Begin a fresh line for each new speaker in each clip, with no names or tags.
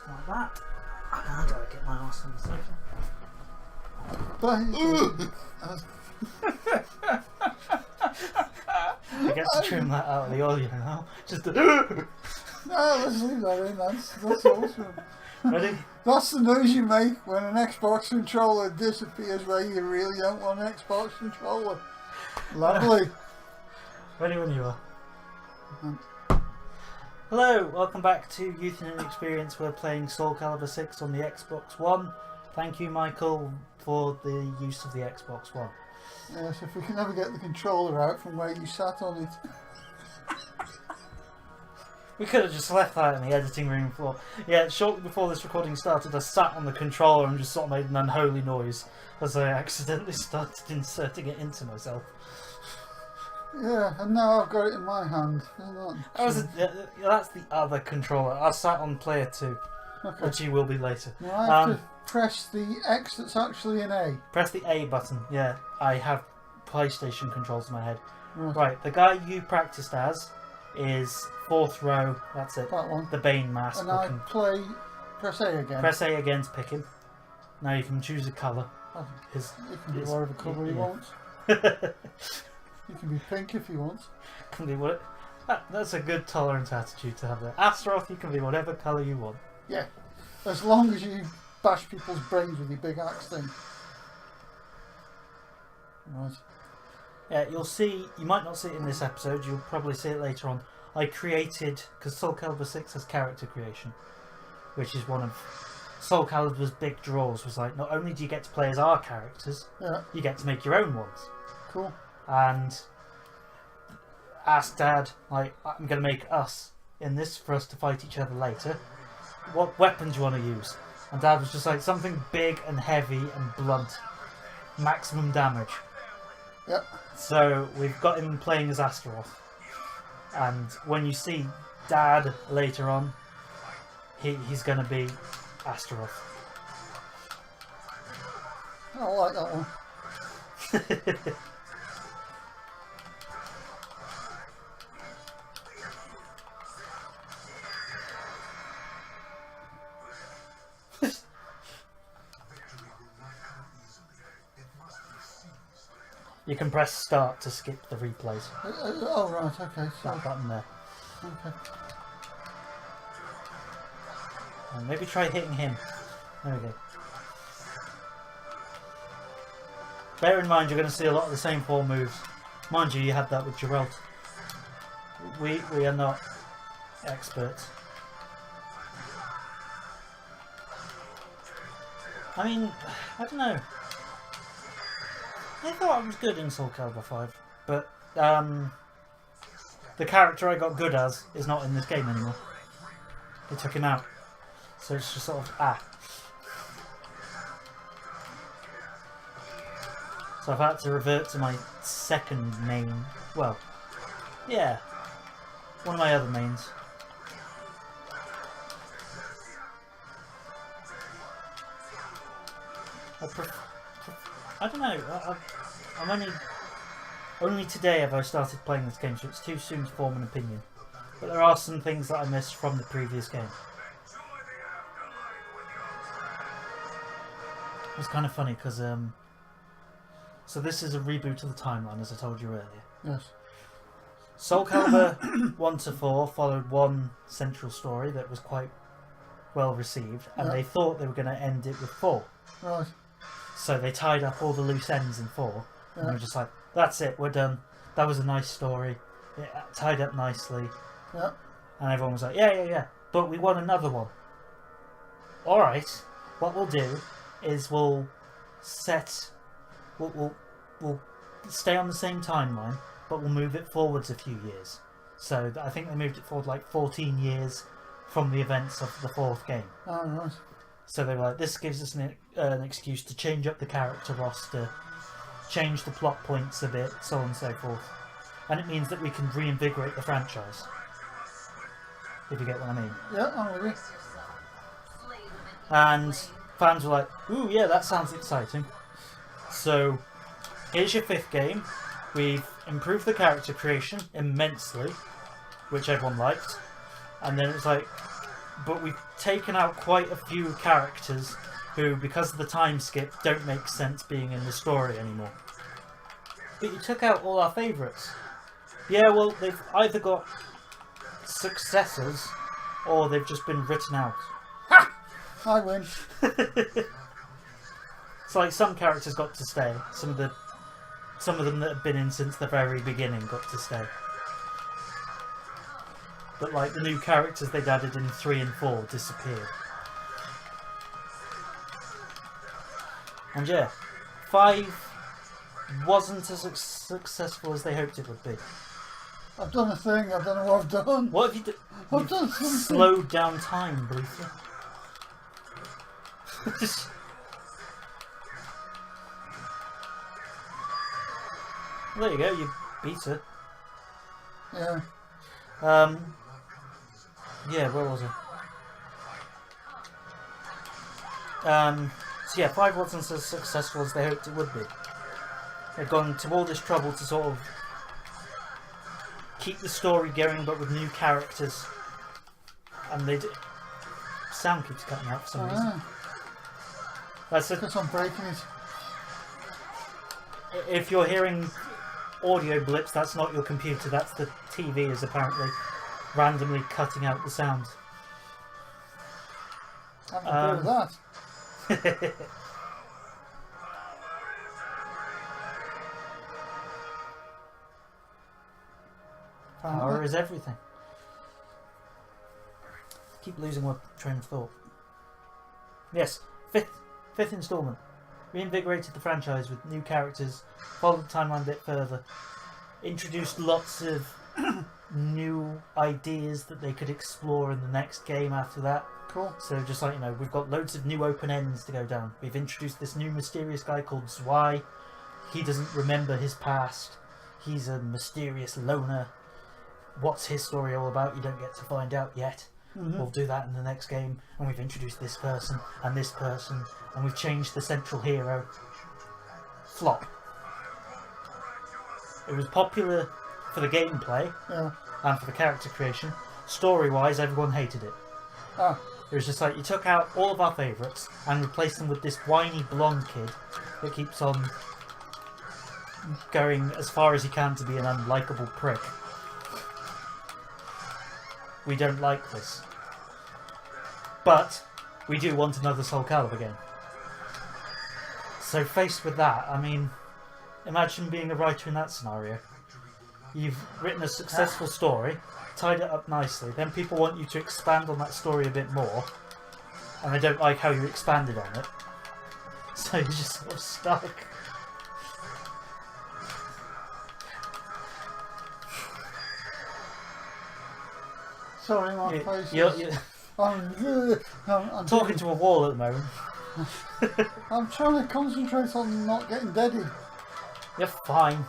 Like that. How do I get my arse on the sofa? I get to trim that out of the audio now. Just a
no, let's leave that in. That's awesome.
Ready?
That's the noise you make when an Xbox controller disappears where you really don't want an Xbox controller. Lovely.
Ready when you are. Hello, welcome back to Youth and Inexperience. We're playing Soul Calibur 6 on the Xbox One. Thank you, Michael, for the use of the Xbox One.
Yes, if we can ever get the controller out from where you sat on it.
We could have just left that in the editing room floor. Yeah, shortly before this recording started, I sat on the controller and just sort of made an unholy noise as I accidentally started inserting it into myself.
Yeah, and now I've got it in my hand.
That's the other controller. I sat on player 2,
okay.
which you will be later.
Now I have to press the X that's actually an A.
Press the A button, yeah. I have PlayStation controls in my head.
Right,
the guy you practiced as is 4th row, that's it.
that one.
The Bane mask.
And I press A again.
Press A again to pick him. Now you can choose a colour.
You can be whatever colour he wants. You can be pink if you want.
Can be what? That's a good tolerant attitude to have there. Astaroth, you can be whatever colour you want.
Yeah, as long as you bash people's brains with your big axe thing. Right.
Yeah, you'll see, you might not see it in this episode, you'll probably see it later on. I created, because Soul Calibur 6 has character creation, which is one of Soul Calibur's big draws, was like, not only do you get to play as our characters, you get to make your own ones.
Cool.
And asked Dad, like, I'm going to make us in this for us to fight each other later. What weapon do you want to use? And Dad was just like, something big and heavy and blunt. Maximum damage.
Yep.
So we've got him playing as Astaroth. And when you see Dad later on, he's going to be Astaroth.
I like that one.
You can press start to skip the replays.
Oh right, okay. So
That button there.
okay.
And maybe try hitting him. There we go. Bear in mind you're going to see a lot of the same 4 moves. Mind you, you had that with Geralt. We are not experts. I mean, I don't know. I thought I was good in Soul Calibur 5, but the character I got good as is not in this game anymore. They took him out. So it's just sort of, So I've had to revert to my second main, well, yeah, one of my other mains. I don't know. I'm only today have I started playing this game, so it's too soon to form an opinion. But there are some things that I missed from the previous game. It was kind of funny because so this is a reboot of the timeline, as I told you earlier.
Yes.
Soul Calibur 1 to 4 followed one central story that was quite well received, and they thought they were going to end it with 4.
Right.
So they tied up all the loose ends in 4, and they were just like, that's it, we're done. That was a nice story. It tied up nicely.
Yeah.
And everyone was like, yeah, but we want another one. Alright, what we'll do is we'll stay on the same timeline, but we'll move it forwards a few years. So I think they moved it forward like 14 years from the events of the 4th game.
Oh, right.
So they were like, this gives us an excuse to change up the character roster, change the plot points a bit, so on and so forth. And it means that we can reinvigorate the franchise. If you get what I mean.
Yeah, I'm with you.
And fans were like, ooh, yeah, that sounds exciting. So, here's your 5th game. We've improved the character creation immensely, which everyone liked. And then it's like, but we've taken out quite a few characters who, because of the time skip, don't make sense being in the story anymore. But you took out all our favourites. Yeah, well, they've either got successors or they've just been written out.
Ha! I win.
It's like some characters got to stay. Some of them that have been in since the very beginning got to stay. But like the new characters they'd added in 3 and 4 disappeared. And yeah, 5 wasn't as successful as they hoped it would be.
I've done a thing. I don't know what I've done.
What have you done?
I've done something.
Slowed down time briefly. There you go. You beat her.
Yeah.
Yeah. Where was I? So yeah, 5 wasn't as successful as they hoped it would be. They've gone to all this trouble to sort of keep the story going, but with new characters, and sound keeps cutting out for some reason. That's
Because I'm breaking it.
If you're hearing audio blips, that's not your computer. That's the TV is apparently randomly cutting out the sound.
I'm not good at that.
Power is everything. Keep losing my train of thought. Yes, fifth instalment. Reinvigorated the franchise with new characters, followed the timeline a bit further, introduced lots of new ideas that they could explore in the next game after that.
Cool.
So just like, we've got loads of new open ends to go down. We've introduced this new mysterious guy called Zwei. He doesn't remember his past. He's a mysterious loner. What's his story all about? You don't get to find out yet.
Mm-hmm.
We'll do that in the next game. And we've introduced this person, and we've changed the central hero. Flop. It was popular for the gameplay and for the character creation. Story-wise, everyone hated it.
Ah.
It was just like, you took out all of our favourites and replaced them with this whiny blonde kid that keeps on going as far as he can to be an unlikable prick. We don't like this. But we do want another Soul Calibur game. So faced with that, I mean, imagine being a writer in that scenario. You've written a successful story, tied it up nicely, then people want you to expand on that story a bit more, and they don't like how you expanded on it. So you're just sort of stuck.
Sorry, my face is... I'm
talking to a wall at the moment.
I'm trying to concentrate on not getting deaded.
You're fine.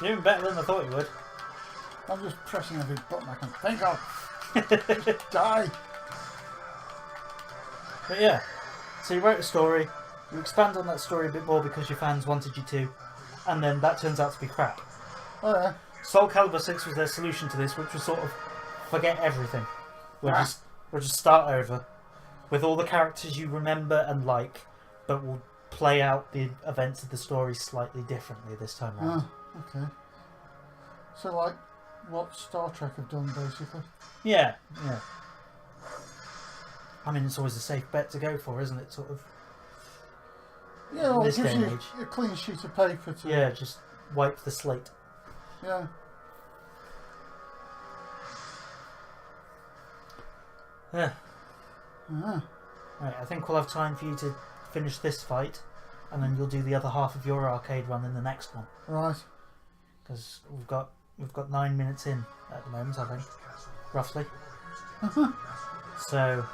You're doing better than I thought you would.
I'm just pressing every button I can think of. Just die.
But yeah, so you wrote a story, you expand on that story a bit more because your fans wanted you to, and then that turns out to be crap.
Oh yeah.
Soul Calibur 6 was their solution to this, which was sort of forget everything. We'll just start over with all the characters you remember and like, but we'll play out the events of the story slightly differently this time around.
Oh, okay. So like what Star Trek have done basically.
Yeah. I mean, it's always a safe bet to go for, isn't it? Sort of.
Yeah, well, it
this
gives
day and
you
age.
a clean sheet of paper to...
Yeah, just wipe the slate.
Yeah.
Yeah.
Uh-huh.
Right, I think we'll have time for you to finish this fight, and then you'll do the other half of your arcade run in the next one.
Right.
Because we've got 9 minutes in at the moment, I think, roughly. So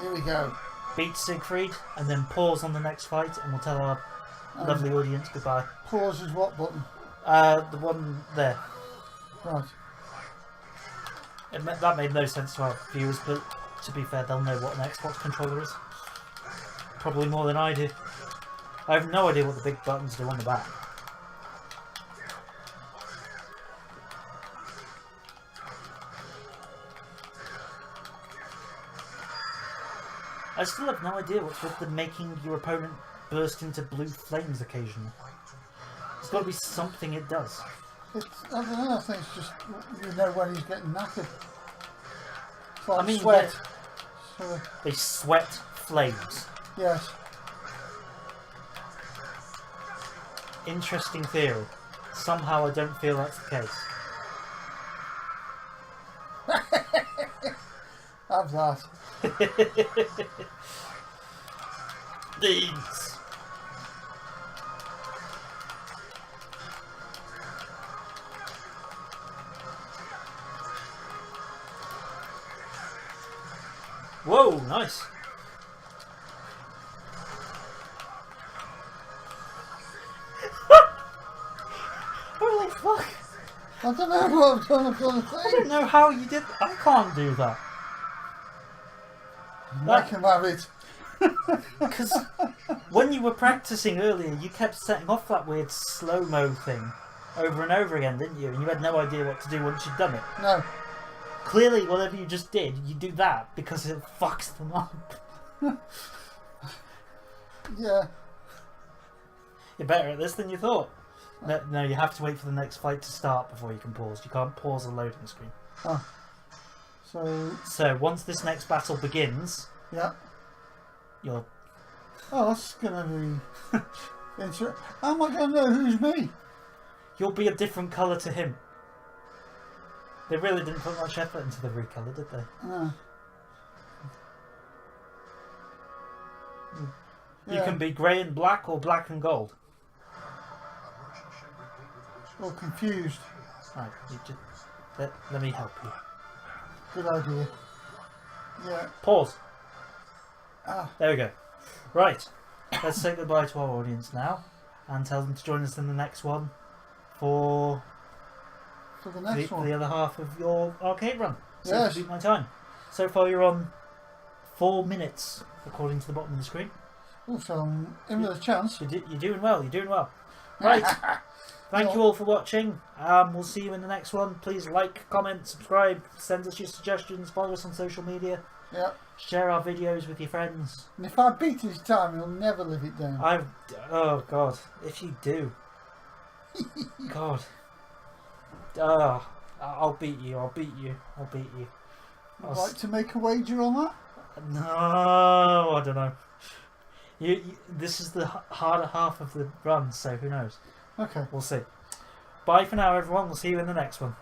Here we go.
beat Siegfried, and then pause on the next fight, and we'll tell our lovely audience goodbye.
Pause is what button?
The one there.
Right.
That made no sense to our viewers, but to be fair, they'll know what an Xbox controller is. Probably more than I do. I have no idea what the big buttons do on the back. I still have no idea what's with the making your opponent burst into blue flames occasionally. There's got to be something it does.
I don't know, I think it's just, you know when he's getting knackered. It's like sweat. So,
they sweat flames.
yes.
Interesting theory. Somehow I don't feel that's the case.
Have that.
These. Whoa, nice. Holy fuck.
I don't know what I've done. I've done a thing.
I don't know how you did. I can't do that.
I can have it.
Because when you were practicing earlier, you kept setting off that weird slow-mo thing over and over again, didn't you? And you had no idea what to do once you'd done it.
No.
Clearly, whatever you just did, you do that because it fucks them up.
Yeah.
You're better at this than you thought. No, you have to wait for the next fight to start before you can pause. You can't pause a loading screen.
Oh.
So once this next battle begins,
Yeah.
you're...
Oh, that's gonna be interesting. How am I gonna know who's me?
You'll be a different colour to him. They really didn't put much effort into the recolour, did they?
No.
You can be grey and black or black and gold.
Or confused.
Right, let me help you.
Good idea. Yeah.
Pause.
Ah.
There we go. Right, let's say goodbye to our audience now and tell them to join us in the next one for
the next one.
The other half of your arcade run. So
Yes.
to beat my time. So far you're on 4 minutes according to the bottom of the screen.
Oh, so I'm in with a chance.
You're doing well, you're doing well. Right. Thank you all for watching. We'll see you in the next one. Please like, comment, subscribe, send us your suggestions, follow us on social media.
Yeah.
Share our videos with your friends.
And if I beat his time, he'll never live it down.
Oh God, if you do. God. I'll beat you, I'll beat you.
Would you like to make a wager on that?
No, I don't know. This is the harder half of the run, so who knows?
Okay.
We'll see. Bye for now, everyone. We'll see you in the next one.